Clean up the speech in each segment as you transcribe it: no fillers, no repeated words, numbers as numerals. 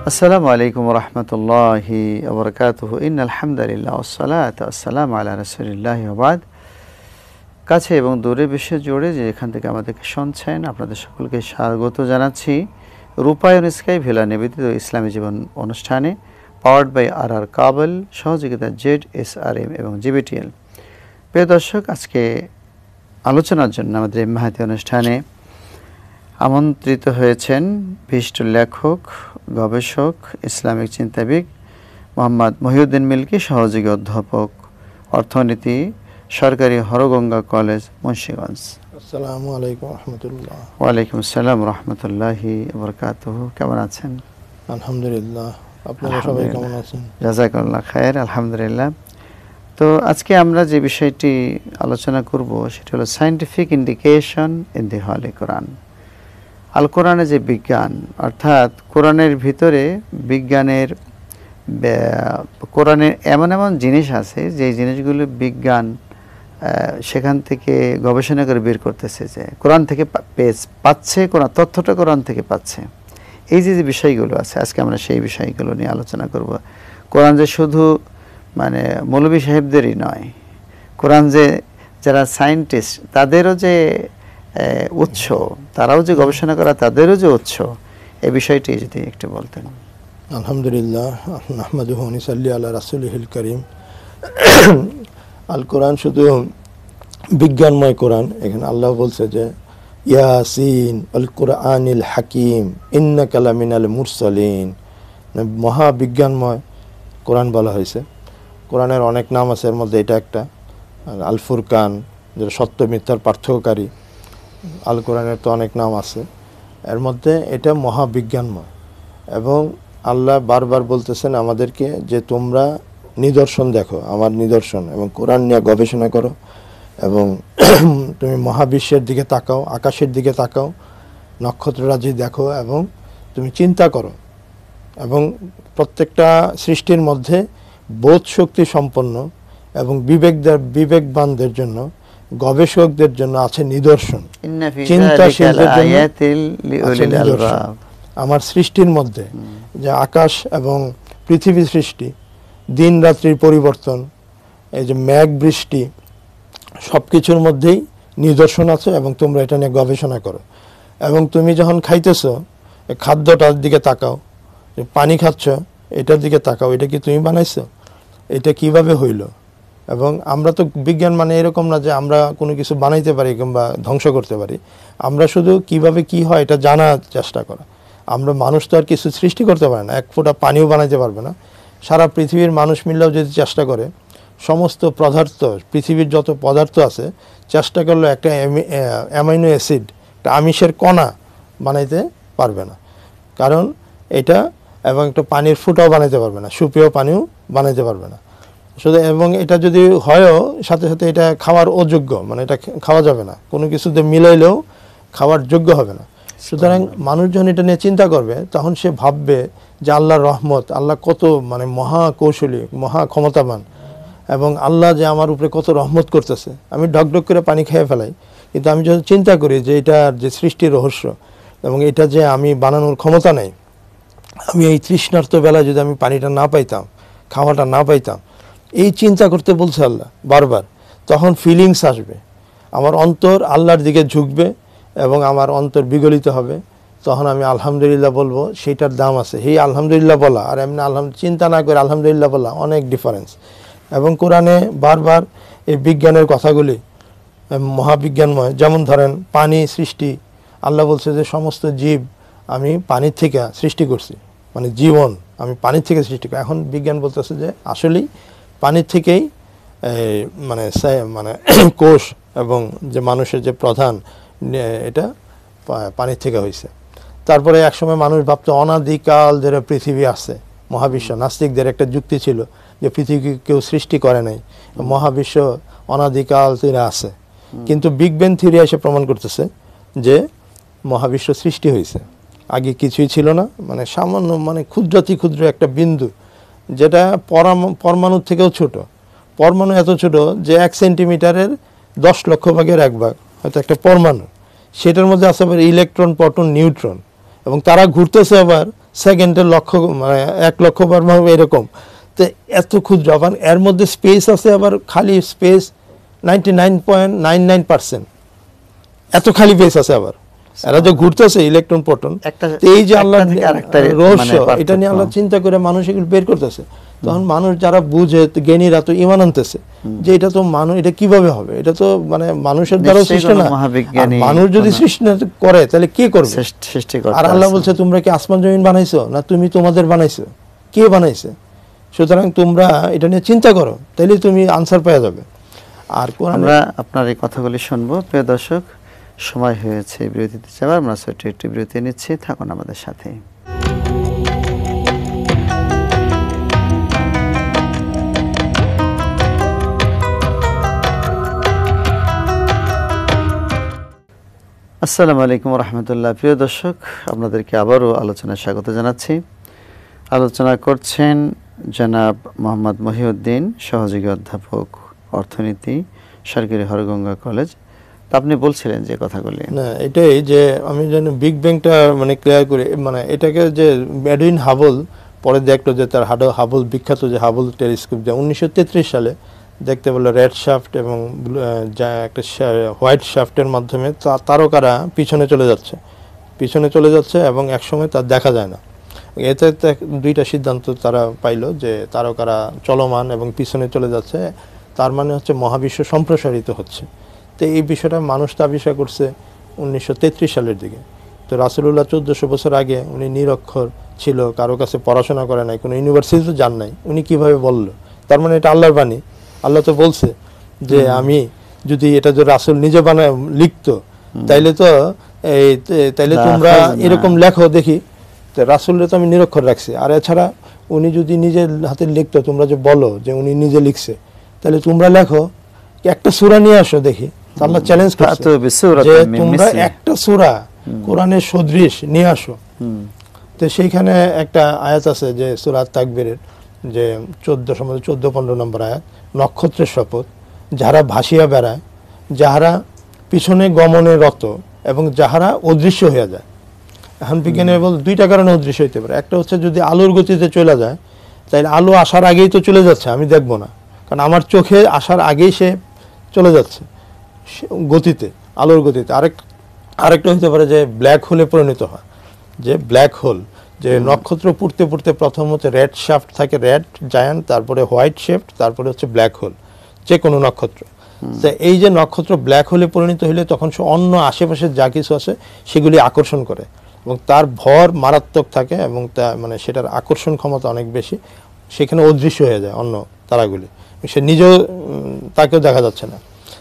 আসসালামু আলাইকুম ওয়া রাহমাতুল্লাহি ওয়া বারাকাতুহু। ইন্নাল হামদালিল্লাহ ওয়াস সালাতু ওয়াস সালামু আলা রাসূলিল্লাহি ওয়া বাদ। কাছে এবং দূরে বিশ্ব জুড়ে যে এখান থেকে আমাদেরকে শুনছেন, আপনাদের সকলকে স্বাগত জানাচ্ছি রূপায়ণ স্কাই ভিলা নিবেদিত ইসলামী জীবন অনুষ্ঠানে, পাওয়ার্ড বাই আর কাবল, সহযোগিতা ZSRM এবং GBTL। প্রিয় দর্শক, আজকে আলোচনার জন্য আমাদের এই মাহাতি অনুষ্ঠানে আমন্ত্রিত হয়েছেন বিশিষ্ট লেখক, গবেষক, ইসলামিক চিন্তাবিদ মোহাম্মদ মহিউদ্দিন মিল্কি, সহযোগী অধ্যাপক, অর্থনীতি, সরকারি হরগঙ্গা কলেজ, মুন্সিগঞ্জ। আসসালামু আলাইকুম রাহমাতুল্লাহ। ওয়ালাইকুম আসসালাম রাহমাতুল্লাহি ওয়া বারাকাতুহু। কেমন আছেন? আলহামদুলিল্লাহ। আপনারা সবাই কেমন আছেন? জাযাকাল্লাহ খায়ের, আলহামদুলিল্লাহ। তো আজকে আমরা যে বিষয়টি আলোচনা করব সেটা হলো সায়েন্টিফিক ইন্ডিকেশন ইন দি হলি কোরআন। আল কোরআনে যে বিজ্ঞান, অর্থাৎ কোরআনের ভিতরে বিজ্ঞানের, কোরআনের এমন এমন জিনিস আছে যে জিনিসগুলো বিজ্ঞান সেখান থেকে গবেষণা করে বের করতেছে, যে কোরআন থেকে পাচ্ছে, কোন তথ্যটা কোরআন থেকে পাচ্ছে। এই যে বিষয়গুলো আছে, আজকে আমরা সেই বিষয়গুলো নিয়ে আলোচনা করব। কোরআন যে শুধু মানে মৌলভী সাহেবদেরই নয়, কোরআন যে যারা সায়েন্টিস্ট তাদেরও যে উৎস, তারাও যে গবেষণা করা তাদেরও যে উৎস, এই বিষয়টি যদি একটু বলতেন। আলহামদুলিল্লাহ, নাহমাদুহু ওয়া নুসাল্লি আলা রাসূলিহিল কারীম। আল কোরআন শুধু বিজ্ঞানময় কোরআন। এখানে আল্লাহ বলছে যে ইয়াসিন আল কুরআনিল হাকিম ইন্নাকা লামিনাল মুরসালিন, মহাবিজ্ঞানময় কোরআন বলা হয়েছে। কোরআনের অনেক নাম আছে, এর মধ্যে এটা একটা। আল ফুরকান, যেটা সত্য মিথ্যার পার্থক্যকারী। আল কোরআনের তো অনেক নাম আছে, এর মধ্যে এটা মহাবিজ্ঞানময়। এবং আল্লাহ বারবার বলতেছেন আমাদেরকে যে তোমরা নিদর্শন দেখো, আমার নিদর্শন, এবং কোরআন নিয়ে গবেষণা করো, এবং তুমি মহাবিশ্বের দিকে তাকাও, আকাশের দিকে তাকাও, নক্ষত্ররাজি দেখো, এবং তুমি চিন্তা করো। এবং প্রত্যেকটা সৃষ্টির মধ্যে বোধ শক্তি সম্পন্ন এবং বিবেকবানদের জন্য, গবেষকদের জন্য আছে নিদর্শন, চিন্তাশীলদের জন্য আছে নিদর্শন। আমার সৃষ্টির মধ্যে যে আকাশ এবং পৃথিবী সৃষ্টি, দিন রাত্রির পরিবর্তন, এই যে মেঘ বৃষ্টি, সব কিছুর মধ্যেই নিদর্শন আছে, এবং তোমরা এটা নিয়ে গবেষণা করো। এবং তুমি যখন খাইতেছ, খাদ্যটার দিকে তাকাও, পানি খাচ্ছ, এটার দিকে তাকাও, এটা কি তুমি বানাইছো? এটা কিভাবে হইল? এবং আমরা তো বিজ্ঞান মানে এরকম না যে আমরা কোনো কিছু বানাইতে পারি কিংবা ধ্বংস করতে পারি। আমরা শুধু কিভাবে কি হয় এটা জানার চেষ্টা করা। আমরা মানুষ তো আর কিছু সৃষ্টি করতে পারে না, এক ফোঁটা পানিও বানাইতে পারবে না। সারা পৃথিবীর মানুষ মিললেও যদি চেষ্টা করে, সমস্ত পদার্থ, পৃথিবীর যত পদার্থ আছে, চেষ্টা করলে একটা অ্যামাইনো অ্যাসিড, একটা আমিষের কণা বানাইতে পারবে না। কারণ এটা, এবং একটা পানির ফুটাও বানাইতে পারবে না, সুপেয় পানিও বানাইতে পারবে না শুধু। এবং এটা যদি হয়ও, সাথে সাথে এটা খাওয়ার অযোগ্য, মানে এটা খাওয়া যাবে না, কোনো কিছুতে মিলাইলেও খাওয়ার যোগ্য হবে না। সুতরাং মানুষ যখন এটা নিয়ে চিন্তা করবে, তখন সে ভাববে যে আল্লাহর রহমত, আল্লাহ কত মানে মহা কৌশলী, মহা ক্ষমতাবান, এবং আল্লাহ যে আমার উপরে কত রহমত করতেছে। আমি ঢকঢক করে পানি খেয়ে ফেলাই, কিন্তু আমি যখন চিন্তা করি যে এটার যে সৃষ্টির রহস্য, এবং এটা যে আমি বানানোর ক্ষমতা নেই, আমি এই তৃষ্ণার্ত বেলায় যদি আমি পানিটা না পাইতাম, খাওয়াটা না পাইতাম, এই চিন্তা করতে বলছে আল্লাহ বারবার, তখন ফিলিংস আসবে, আমার অন্তর আল্লাহর দিকে ঝুঁকবে, এবং আমার অন্তর বিগলিত হবে। তখন আমি আলহামদুলিল্লাহ বলবো, সেইটার দাম আছে। এই আলহামদুলিল্লাহ বলা আর এমনি চিন্তা না করে আলহামদুলিল্লাহ বলা অনেক ডিফারেন্স। এবং কোরআনে বারবার এই বিজ্ঞানের কথাগুলি মহাবিজ্ঞানময়। যেমন ধরেন পানি সৃষ্টি, আল্লাহ বলছে যে সমস্ত জীব আমি পানির থেকে সৃষ্টি করছি, মানে জীবন আমি পানির থেকে সৃষ্টি করি। এখন বিজ্ঞান বলতেছে যে আসলেই পানির থেকেই মানে মানে কোষ এবং যে মানুষের যে প্রধান, এটা পানির থেকে হয়েছে। তারপরে একসময় মানুষ ভাবতো অনাদিকাল ধরে পৃথিবী আছে, মহাবিশ্ব। নাস্তিকদের একটা যুক্তি ছিল যে পৃথিবী কেউ সৃষ্টি করে নাই, মহাবিশ্ব অনাদিকাল ধরে আছে। কিন্তু বিগ ব্যাং থিওরি এসে প্রমাণ করতেছে যে মহাবিশ্ব সৃষ্টি হয়েছে, আগে কিছুই ছিল না, মানে সামান্য, মানে ক্ষুদ্রাতি ক্ষুদ্র একটা বিন্দু, যেটা পরমাণুর থেকেও ছোট। পরমাণু এত ছোট যে 1 সেন্টিমিটারের 10 লক্ষ ভাগের 1 ভাগ হয়তো একটা পরমাণু। সেটার মধ্যে আছে আবার ইলেকট্রন, প্রোটন, নিউট্রন, এবং তারা ঘুরতেছে আবার সেকেন্ডে লক্ষ মানে 1 লক্ষ বার হবে এরকম। তো এত ক্ষুদ্র, আবার এর মধ্যে স্পেস আছে, আবার খালি স্পেস 99.99%, এত খালি স্পেস আছে। আবার এরা যে ঘুরতেছে ইলেকট্রন প্রোটন, এই যে আল্লাহ রহস্য, এটা নিয়ে আল্লাহ চিন্তা করে মানুষ এগুলো বের করতেছে। তখন মানুষ যারা বুঝে, জ্ঞানীরা তো ঈমান আনতেছে যে এটা তো মানুষ, এটা কিভাবে হবে, এটা তো মানে মানুষের দ্বারা সৃষ্টি না। মানুষ যদি সৃষ্টি করে তাহলে কে করবে? আর আল্লাহ বলছে তোমরা কি আসমান জমিন বানাইছো, না তুমি তোমাদের বানাইছো? কে বানাইছে? সুতরাং তোমরা এটা নিয়ে চিন্তা করো, তাহলে তুমি আনসার পেয়ে যাবে। আর আমরা আপনার এই কথাগুলি শুনবো। প্রিয় দর্শক, সময় হয়েছে বিরতিতে যাওয়ার। আমরা ছোট্ট একটি বিরতি নিচ্ছি, থাকুন আমাদের সাথে। আসসালামু আলাইকুম রহমতুল্লাহ। প্রিয় দর্শক, আপনাদেরকে আবারও আলোচনায় স্বাগত জানাচ্ছি। আলোচনা করছেন জনাব মোহাম্মদ মহিউদ্দিন, সহযোগী অধ্যাপক অর্থনীতি, সরকারি হরগঙ্গা কলেজ। তা আপনি বলছিলেন যে কথাগুলি। না, এটাই যে আমি জানি বিগ ব্যাংটা মানে ক্লিয়ার করে, মানে এটাকে যে এডউইন হাবল পরে দেখলো যে তার হাবল বিখ্যাত যে হাবল টেলিস্কোপ, যে 1933 সালে দেখতে পেল রেড শাফট এবং যা একটা হোয়াইট শাফটের মাধ্যমে তারকারা পিছনে চলে যাচ্ছে এবং একসময় তার দেখা যায় না। এতে দুইটা সিদ্ধান্ত তারা পাইল, যে তারকারা চলমান এবং পিছনে চলে যাচ্ছে, তার মানে হচ্ছে মহাবিশ্ব সম্প্রসারিত হচ্ছে। তো এই বিষয়টা মানুষ তো আবিষ্কার করছে 1933 সালের দিকে। তো রাসূলুল্লাহ 1400 বছর আগে উনি নিরক্ষর ছিল, কারো কাছে পড়াশোনা করে নাই, কোনো ইউনিভার্সিটিতে যান নাই, উনি কিভাবে বলল? তার মানে এটা আল্লাহর বাণী। আল্লাহ তো বলছে যে আমি যদি এটা যে রাসূল নিজে বানায় লিখতো, তাইলে তোমরা এরকম লেখো দেখি। তো রাসূলরে তো আমি নিরক্ষর রাখছি, আর এছাড়া উনি যদি নিজে হাতে লিখতো, তোমরা যে বলো যে উনি নিজে লিখছে, তাহলে তোমরা লেখো, একটা সূরা নিয়ে আসো দেখি। আল্লাহ চ্যালেঞ্জ করছে যে তোমরা একটা সূরা কোরআনের সদৃশ নিয়ে আসো। তো সেইখানে একটা আয়াত আছে যে সূরা তাকবীরের যে 14-15 নম্বর আয়াত, নক্ষত্রের শপথ, যারা ভাসিয়া বেড়ায়, যাহারা পিছনে গমনে রত এবং যাহারা অদৃশ্য হয়ে যায়। এখন বিজ্ঞানী বল দুইটা কারণে অদৃশ্য হইতে পারে। একটা হচ্ছে যদি আলোর গতিতে চলে যায়, তাহলে আলো আসার আগেই তো চলে যাচ্ছে, আমি দেখবো না, কারণ আমার চোখে আসার আগেই সে চলে যাচ্ছে গতিতে, আলোর গতিতে। আরেকটা হতে পারে যে ব্ল্যাক হোলে পরিণত হয়, যে ব্ল্যাক হোল, যে নক্ষত্র পুড়তে পুড়তে প্রথম হচ্ছে রেড শাফট থাকে, রেড জায়ান্ট, তারপরে হোয়াইট শাফট, তারপরে হচ্ছে ব্ল্যাক হোল, যে কোনো নক্ষত্র। তো এই যে নক্ষত্র ব্ল্যাক হোলে পরিণত হলে তখন সে অন্য আশেপাশে যা কিছু আছে সেগুলি আকর্ষণ করে এবং তার ভর মারাত্মক থাকে এবং তা মানে সেটার আকর্ষণ ক্ষমতা অনেক বেশি, সেখানে অদৃশ্য হয়ে যায় অন্য তারাগুলি, সে নিজেও তাকেও দেখা যাচ্ছে না।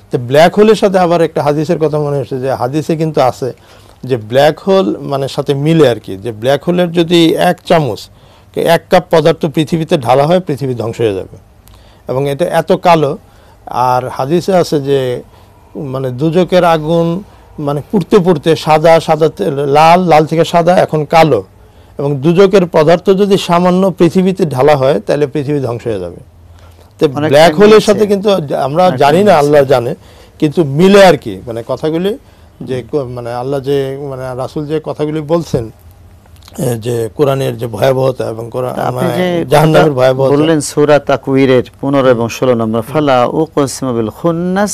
তো ব্ল্যাক হোলের সাথে আবার একটা হাদিসের কথা মনে হচ্ছে, যে হাদিসে কিন্তু আছে যে ব্ল্যাক হোল মানে সাথে মিলে আর কি, যে ব্ল্যাক হোলের যদি 1 চামচ 1 কাপ পদার্থ পৃথিবীতে ঢালা হয়, পৃথিবী ধ্বংস হয়ে যাবে এবং এটা এত কালো। আর হাদিসে আছে যে মানে দুজকের আগুন মানে পুড়তে পুড়তে সাদা লাল থেকে সাদা এখন কালো, এবং দুজকের পদার্থ যদি সামান্য পৃথিবীতে ঢালা হয় তাহলে পৃথিবী ধ্বংস হয়ে যাবে। তো ব্ল্যাক হোলের সাথে কিন্তু আমরা জানি না, আল্লাহ জানে, কিন্তু মিলে আর কি মানে কথাগুলি, যে মানে আল্লাহ যে মানে রাসূল যে কথাগুলি বলছেন, যে কোরআনের যে ভয়াবহতা এবং জাহান্নামের ভয়াবহতা বললেন। সূরা তাকওয়িরের 15 এবং 16 নম্বর, ফালা উকসিমু বিল খুন্নাস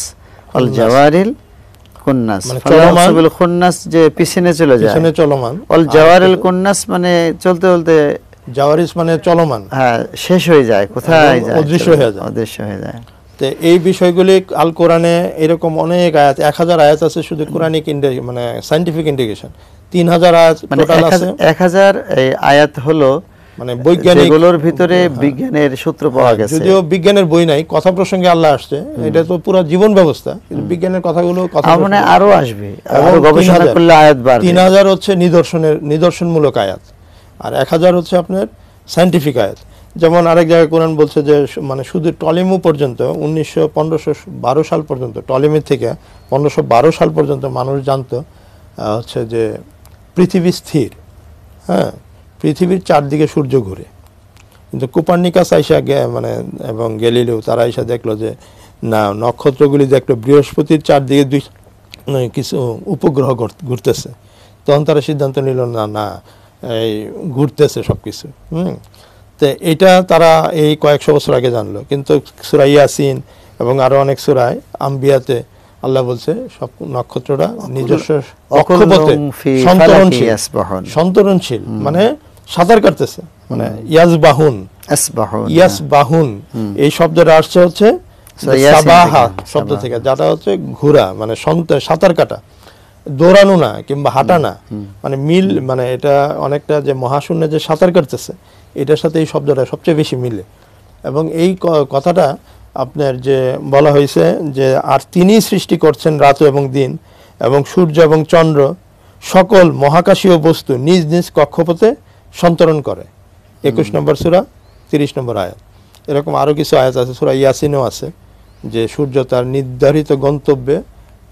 ওয়াল জাওয়ারিল কুন্নাস, ফালা উকসিমু বিল খুন্নাস যে পিছনে চলে যায়, পিছনে চলমান, ওয়াল জাওয়ারিল কুন্নাস মানে চলতে চলতে, জাওয়ারিস মানে চলমান, হ্যাঁ শেষ হয়ে যায়, কোথায় যায়, অদৃশ্য হয়ে যায়। তো এই বিষয়গুলি আল কোরআনে এরকম অনেক আয়াত, 1000 আয়াত আছে শুধু কোরআনিক মানে সায়েন্টিফিক ইন্ডিকেশন, 3000 আয়াত টোটাল আছে। 1000 আয়াত হলো মানে বৈজ্ঞানিক, যেগুলোর ভিতরে বিজ্ঞানের সূত্র পাওয়া গেছে। যদিও বিজ্ঞানের বই নাই, কথা প্রসঙ্গে আল্লাহ আসছে, এটা তো পুরো জীবন ব্যবস্থা, কিন্তু বিজ্ঞানের কথাগুলো কথা মানে আরো আসবে, আরো গবেষণা করলে আয়াত বাড়বে। 3000 হচ্ছে নিদর্শনমূলক আয়াত, আর 1000 হচ্ছে আপনার সায়েন্টিফিক আয়াত। যেমন আরেক জায়গায় কোরআন বলছে যে মানে শুধু টলেমু পর্যন্ত 1512 সাল পর্যন্ত, টলেমি থেকে 1512 সাল পর্যন্ত মানুষ জানতো হচ্ছে যে পৃথিবী স্থির, হ্যাঁ, পৃথিবীর চারদিকে সূর্য ঘুরে। কিন্তু কোপার্নিকাস আইসা মানে এবং গ্যালিলিও তারা আইসা দেখলো যে না, নক্ষত্রগুলি দেখলো বৃহস্পতির চারদিকে কিছু উপগ্রহ ঘুরতেছে। তখন তারা সিদ্ধান্ত নিল না, এই ঘুরতেছে সবকিছু। তো এটা তারা এই কয়েকশো বছর আগে জানলো, কিন্তু সূরা ইয়াসিন এবং আরো অনেক সূরায় আম্বিয়াতে আল্লাহ বলছে সব নক্ষত্ররা নিজস্ব কক্ষপথে সন্তরণশীল, মানে সাঁতার কাটতেছে, মানে ইয়াসবাহুন এই শব্দটা আসছে হচ্ছে সাবাহা শব্দ থেকে, যেটা হচ্ছে ঘোরা, মানে সাঁতার কাটা, দৌড়ানো না কিংবা হাঁটা না, মানে মিল, মানে এটা অনেকটা যে মহাশূন্যে যে সাঁতার কাটতেছে এটার সাথে এই শব্দটা সবচেয়ে বেশি মিলে। এবং এই কথাটা আপনার যে বলা হয়েছে যে আর তিনি সৃষ্টি করছেন রাত এবং দিন এবং সূর্য এবং চন্দ্র সকল মহাকাশীয় বস্তু নিজ নিজ কক্ষপথে সন্তরণ করে, 21 নম্বর সূরা 30 নম্বর আয়াত। এরকম আরো কিছু আয়াত আছে, সূরা ইয়াসিনও আছে যে সূর্য তার নির্ধারিত গন্তব্যে,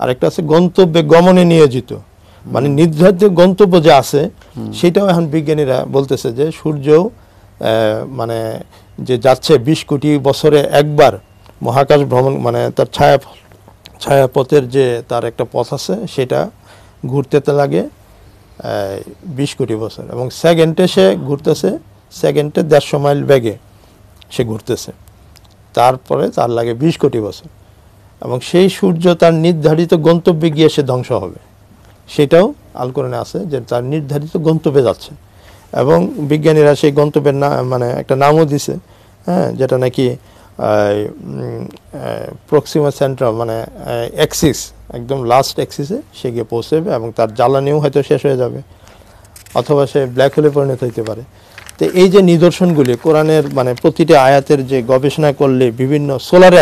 আরেকটা আছে গন্তব্যে গমনে নিয়োজিত, মানে নির্ধারিত গন্তব্য যে আছে সেটাও এখন বিজ্ঞানীরা বলতেছে যে সূর্য মানে যে যাচ্ছে 20 কোটি বছরে একবার মহাকাশ ভ্রমণ, মানে তার ছায়াপথের যে তার একটা পথ আছে সেটা ঘুরতে লাগে 20 কোটি বছর, এবং সেকেন্ডে সে ঘুরতেছে, সেকেন্ডে 150 মাইল বেগে সে ঘুরতেছে, তারপরে তার লাগে 20 কোটি বছর, এবং সেই সূর্য তার নির্ধারিত গন্তব্যে গিয়ে সে ধ্বংস হবে, সেটাও আল কোরআনে আছে যে তার নির্ধারিত গন্তব্যে যাচ্ছে। এবং বিজ্ঞানীরা সেই গন্তব্যের মানে একটা নামও দিছে, হ্যাঁ, যেটা নাকি প্রক্সিমা সেন্ট্রাম, মানে অ্যাক্সিস, একদম লাস্ট অ্যাক্সিসে সে গিয়ে পৌঁছবে এবং তার জ্বালানিও হয়তো শেষ হয়ে যাবে, অথবা সে ব্ল্যাক হোলে পরিণত হইতে পারে। তো এই যে নিদর্শনগুলি কোরআনের, মানে প্রতিটি আয়াতের যে গবেষণা করলে বিভিন্ন সোলার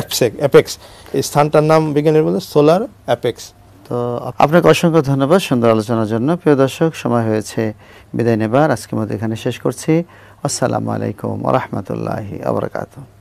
অ্যাপেক্স, এই স্থানটার নাম বিজ্ঞানীরা বলে সোলার অ্যাপেক্স। তো আপনাকে অসংখ্য ধন্যবাদ সুন্দর আলোচনার জন্য। প্রিয় দর্শক, সময় হয়েছে বিদায় নেবার, আজকের মতো এখানে শেষ করছি। আসসালামু আলাইকুম ওয়া রাহমাতুল্লাহি ওয়া বারাকাতুহু।